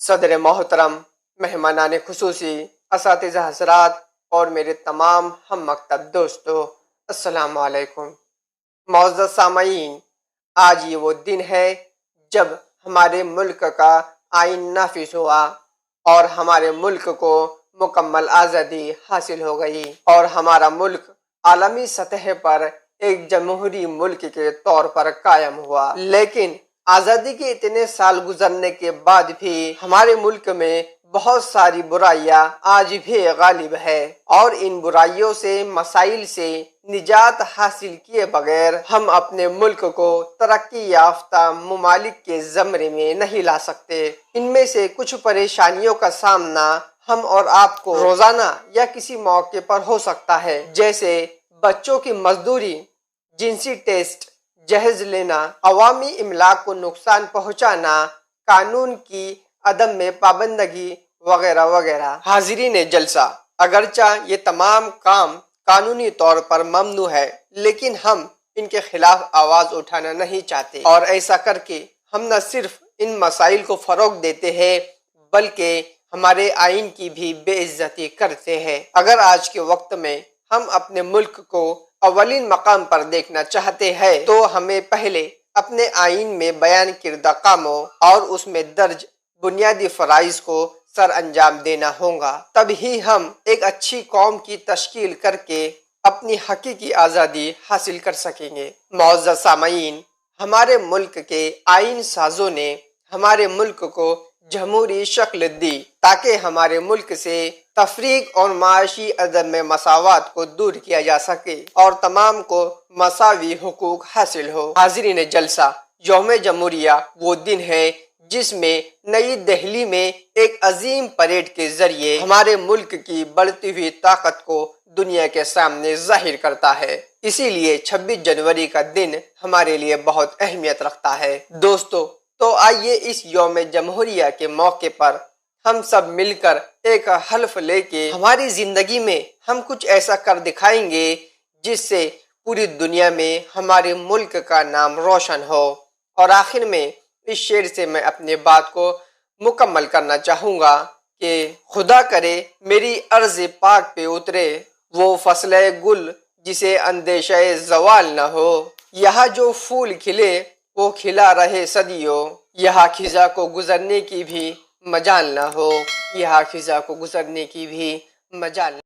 صدر محترم، مہمانان خصوصی، اساتذہ حضرات اور میرے تمام ہم مکتب دوستو، السلام علیکم۔ معزز سامعین، آج یہ وہ دن ہے جب ہمارے ملک کا آئین نافذ ہوا اور ہمارے ملک کو مکمل آزادی حاصل ہو گئی اور ہمارا ملک عالمی سطح پر ایک جمہوری ملک کے طور پر قائم ہوا۔ لیکن آزادی کے اتنے سال گزرنے کے بعد بھی ہمارے ملک میں بہت ساری برائیاں آج بھی غالب ہے اور ان برائیوں سے، مسائل سے نجات حاصل کیے بغیر ہم اپنے ملک کو ترقی یافتہ ممالک کے زمرے میں نہیں لا سکتے۔ ان میں سے کچھ پریشانیوں کا سامنا ہم اور آپ کو روزانہ یا کسی موقع پر ہو سکتا ہے، جیسے بچوں کی مزدوری، جنسی ٹیسٹ، جہیز لینا، عوامی املاک کو نقصان پہنچانا، قانون کی عدم میں پابندگی وغیرہ وغیرہ۔ حاضرین جلسہ، اگرچہ یہ تمام کام قانونی طور پر ممنوع ہے، لیکن ہم ان کے خلاف آواز اٹھانا نہیں چاہتے اور ایسا کر کے ہم نہ صرف ان مسائل کو فروغ دیتے ہیں بلکہ ہمارے آئین کی بھی بے عزتی کرتے ہیں۔ اگر آج کے وقت میں ہم اپنے ملک کو اولین مقام پر دیکھنا چاہتے ہیں تو ہمیں پہلے اپنے آئین میں بیان کردہ کاموں اور اس میں درج بنیادی فرائض کو سر انجام دینا ہوگا، تب ہی ہم ایک اچھی قوم کی تشکیل کر کے اپنی حقیقی آزادی حاصل کر سکیں گے۔ معزز سامعین، ہمارے ملک کے آئین سازوں نے ہمارے ملک کو جمہوری شکل دی تاکہ ہمارے ملک سے تفریق اور معاشی عدم مساوات کو دور کیا جا سکے اور تمام کو مساوی حقوق حاصل ہو۔ حاضرین جلسہ، یوم جمہوریہ وہ دن ہے جس میں نئی دہلی میں ایک عظیم پریڈ کے ذریعے ہمارے ملک کی بڑھتی ہوئی طاقت کو دنیا کے سامنے ظاہر کرتا ہے۔ اسی لیے 26 جنوری کا دن ہمارے لیے بہت اہمیت رکھتا ہے۔ دوستو، تو آئیے اس یوم جمہوریہ کے موقع پر ہم سب مل کر ایک حلف لے کے ہماری زندگی میں ہم کچھ ایسا کر دکھائیں گے جس سے پوری دنیا میں ہمارے ملک کا نام روشن ہو۔ اور آخر میں اس شعر سے میں اپنے بات کو مکمل کرنا چاہوں گا کہ خدا کرے میری عرض پاک پہ اترے وہ فصل گل جسے اندیشہ زوال نہ ہو، یہاں جو پھول کھلے وہ کھلا رہے صدیوں، یہاں خزاں کو گزرنے کی بھی مجال نہ ہو، یہاں خزاں کو گزرنے کی بھی مجال